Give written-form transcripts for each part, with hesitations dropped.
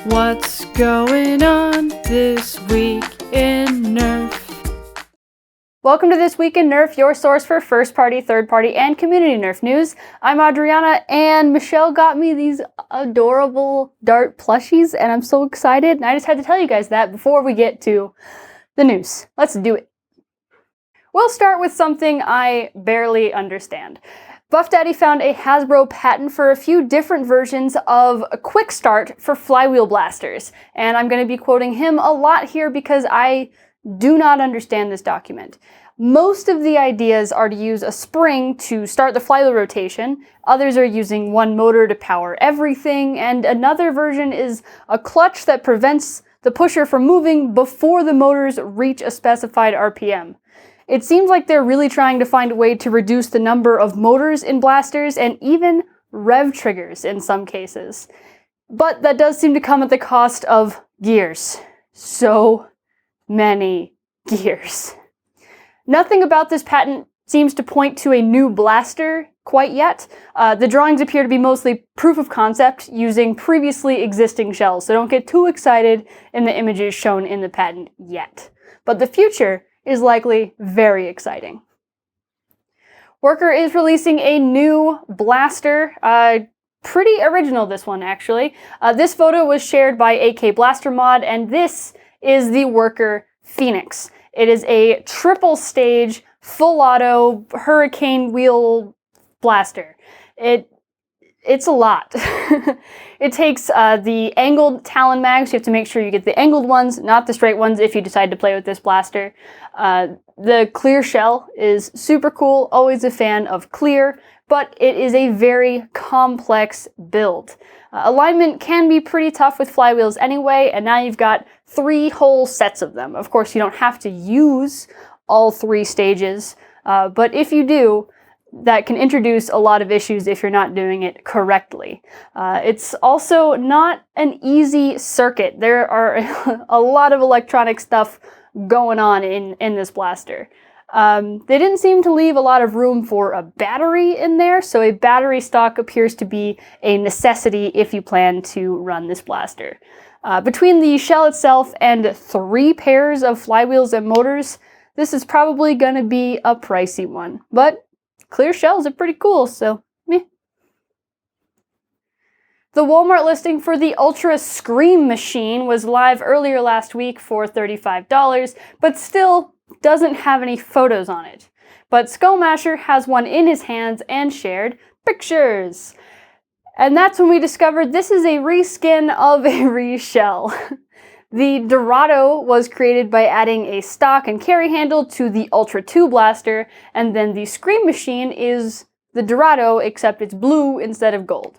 What's going on this week in Nerf? Welcome to This Week in Nerf, your source for first-party, third-party, and community Nerf news. I'm Adriana, and Michelle got me these adorable Dart plushies, and I'm so excited, and I just had to tell you guys that before we get to the news. Let's do it. We'll start with something I barely understand. Buff Daddy found a Hasbro patent for a few different versions of a quick start for Flywheel blasters, and I'm going to be quoting him a lot here because I do not understand this document. Most of the ideas are to use a spring to start the flywheel rotation, others are using one motor to power everything, and another version is a clutch that prevents the pusher from moving before the motors reach a specified RPM. It seems like they're really trying to find a way to reduce the number of motors in blasters and even rev triggers in some cases. But that does seem to come at the cost of gears. So many gears. Nothing about this patent seems to point to a new blaster quite yet. The drawings appear to be mostly proof of concept using previously existing shells, so don't get too excited in the images shown in the patent yet. But the future is likely very exciting. Worker is releasing a new blaster. Pretty original, this one, actually. This photo was shared by AK Blaster Mod, and this is the Worker Phoenix. It is a triple stage, full auto, hurricane wheel blaster. It's a lot. It takes the angled Talon mags. You have to make sure you get the angled ones, not the straight ones if you decide to play with this blaster. The clear shell is super cool, always a fan of clear, but it is a very complex build. Alignment can be pretty tough with flywheels anyway, and now you've got 3 whole sets of them. Of course, you don't have to use all 3 stages, but if you do, that can introduce a lot of issues if you're not doing it correctly. It's also not an easy circuit. There are a lot of electronic stuff going on in this blaster. They didn't seem to leave a lot of room for a battery in there, so a battery stock appears to be a necessity if you plan to run this blaster. Between the shell itself and 3 pairs of flywheels and motors, this is probably going to be a pricey one, but clear shells are pretty cool, so meh. The Walmart listing for the Ultra Scream machine was live earlier last week for $35, but still doesn't have any photos on it. But Skullmasher has one in his hands and shared pictures. And that's when we discovered this is a reskin of a reshell. The Dorado was created by adding a stock and carry handle to the Ultra 2 blaster, and then the Scream machine is the Dorado, except it's blue instead of gold.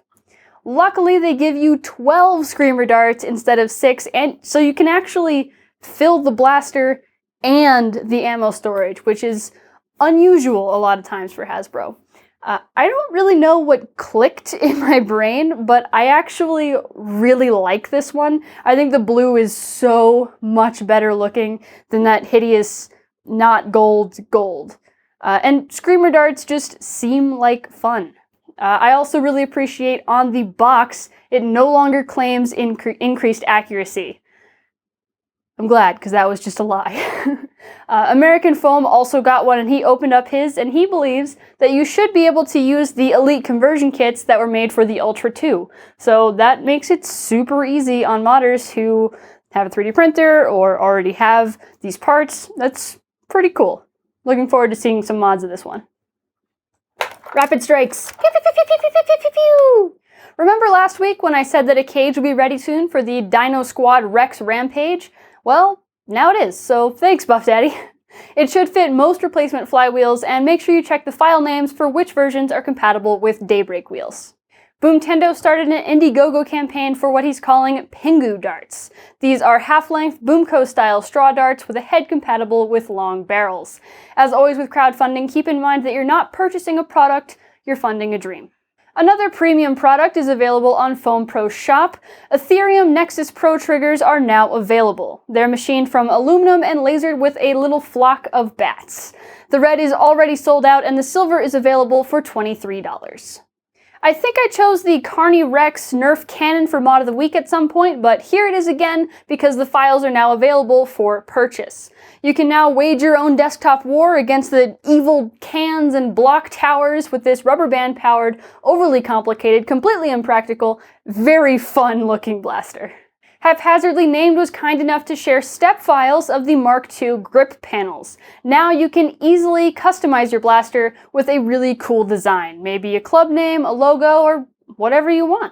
Luckily, they give you 12 Screamer darts instead of 6, and so you can actually fill the blaster and the ammo storage, which is unusual a lot of times for Hasbro. I don't really know what clicked in my brain, but I actually really like this one. I think the blue is so much better looking than that hideous, not gold. And Screamer darts just seem like fun. I also really appreciate on the box, it no longer claims increased accuracy. I'm glad, because that was just a lie. American Foam also got one, and he opened up his, and he believes that you should be able to use the Elite conversion kits that were made for the Ultra 2. So that makes it super easy on modders who have a 3D printer or already have these parts. That's pretty cool. Looking forward to seeing some mods of this one. Rapidstrikes. Pew, pew, pew, pew, pew, pew, pew, pew, pew. Remember last week when I said that a cage would be ready soon for the Dino Squad Rex Rampage? Well, now it is, so thanks, Buff Daddy. It should fit most replacement flywheels, and make sure you check the file names for which versions are compatible with Daybreak wheels. Boomtendo started an Indiegogo campaign for what he's calling Pingu darts. These are half-length Boomco-style straw darts with a head compatible with long barrels. As always with crowdfunding, keep in mind that you're not purchasing a product, you're funding a dream. Another premium product is available on Foam Pro Shop. Ethereum Nexus Pro triggers are now available. They're machined from aluminum and lasered with a little flock of bats. The red is already sold out and the silver is available for $23. I think I chose the Carney Rex Nerf cannon for mod of the week at some point, but here it is again because the files are now available for purchase. You can now wage your own desktop war against the evil cans and block towers with this rubber band powered, overly complicated, completely impractical, very fun looking blaster. Haphazardly Named was kind enough to share step files of the Mark II grip panels. Now you can easily customize your blaster with a really cool design, maybe a club name, a logo, or whatever you want.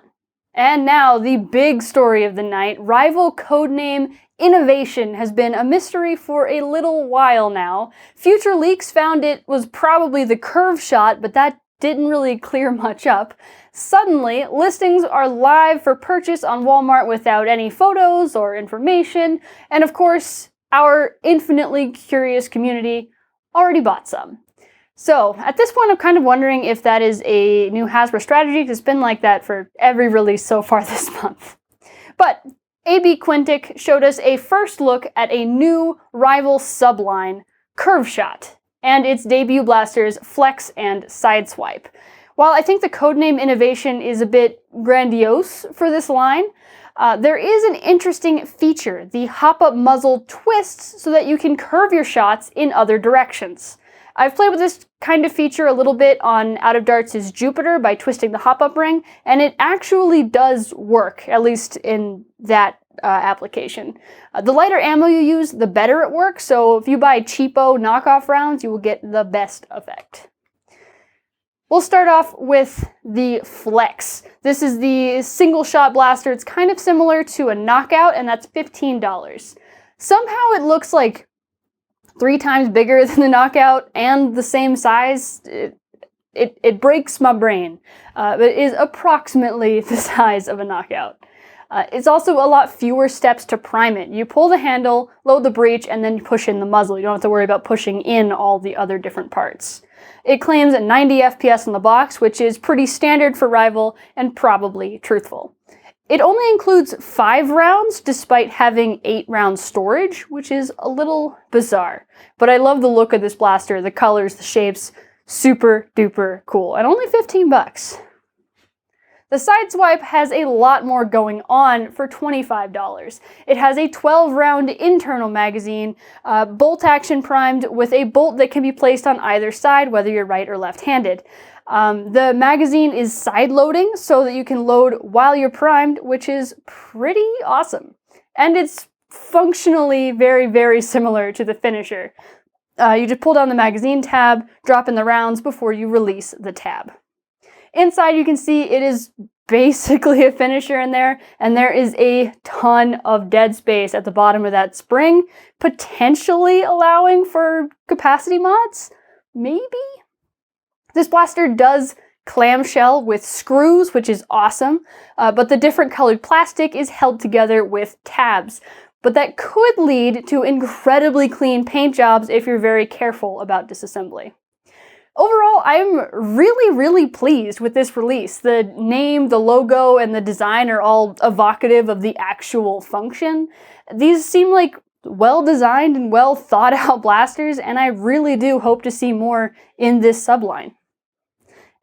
And now the big story of the night, rival codename Innovation has been a mystery for a little while now. Future leaks found it was probably the Curveshot, but that didn't really clear much up. Suddenly, listings are live for purchase on Walmart without any photos or information, and of course, our infinitely curious community already bought some. So, at this point, I'm kind of wondering if that is a new Hasbro strategy, because it's been like that for every release so far this month. But AB Quintic showed us a first look at a new rival subline, Curveshot, and its debut blasters Flex and Sideswipe. While I think the codename Innovation is a bit grandiose for this line, there is an interesting feature, the Hopup muzzle twists so that you can curve your shots in other directions. I've played with this kind of feature a little bit on Out of Darts' Jupiter by twisting the Hopup ring, and it actually does work, at least in that application. The lighter ammo you use, the better it works, so if you buy cheapo knockoff rounds, you will get the best effect. We'll start off with the Flex. This is the single shot blaster. It's kind of similar to a Knockout, and that's $15. Somehow it looks like 3 times bigger than the Knockout and the same size. It breaks my brain, but it is approximately the size of a Knockout. It's also a lot fewer steps to prime it. You pull the handle, load the breech, and then you push in the muzzle. You don't have to worry about pushing in all the other different parts. It claims 90 FPS on the box, which is pretty standard for Rival and probably truthful. It only includes 5 rounds, despite having 8 round storage, which is a little bizarre. But I love the look of this blaster, the colors, the shapes, super duper cool, and only $15. The Sideswipe has a lot more going on for $25. It has a 12-round internal magazine, bolt action primed with a bolt that can be placed on either side, whether you're right or left-handed. The magazine is side-loading so that you can load while you're primed, which is pretty awesome. And it's functionally very, very similar to the finisher. You just pull down the magazine tab, drop in the rounds before you release the tab. Inside you can see it is basically a finisher in there, and there is a ton of dead space at the bottom of that spring, potentially allowing for capacity mods? Maybe? This blaster does clamshell with screws, which is awesome, but the different colored plastic is held together with tabs. But that could lead to incredibly clean paint jobs if you're very careful about disassembly. Overall, I'm really, really pleased with this release. The name, the logo, and the design are all evocative of the actual function. These seem like well-designed and well-thought-out blasters, and I really do hope to see more in this subline.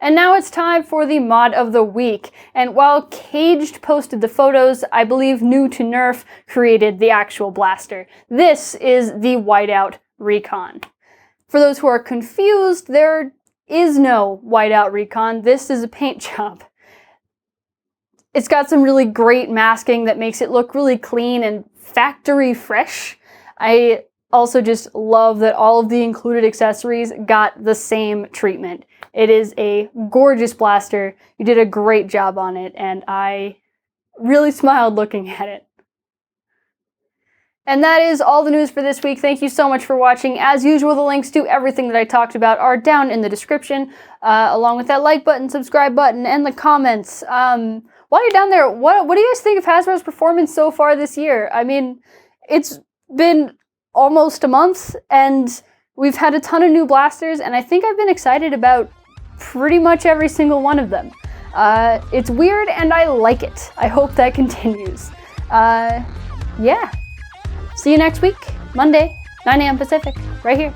And now it's time for the mod of the week. And while Caged posted the photos, I believe New to Nerf created the actual blaster. This is the Whiteout Recon. For those who are confused, there is no Whiteout Recon. This is a paint job. It's got some really great masking that makes it look really clean and factory fresh. I also just love that all of the included accessories got the same treatment. It is a gorgeous blaster. You did a great job on it, and I really smiled looking at it. And that is all the news for this week. Thank you so much for watching. As usual, the links to everything that I talked about are down in the description, along with that like button, subscribe button, and the comments. While you're down there, what do you guys think of Hasbro's performance so far this year? I mean, it's been almost a month, and we've had a ton of new blasters, and I think I've been excited about pretty much every single one of them. It's weird, and I like it. I hope that continues. Yeah. See you next week, Monday, 9 a.m. Pacific, right here.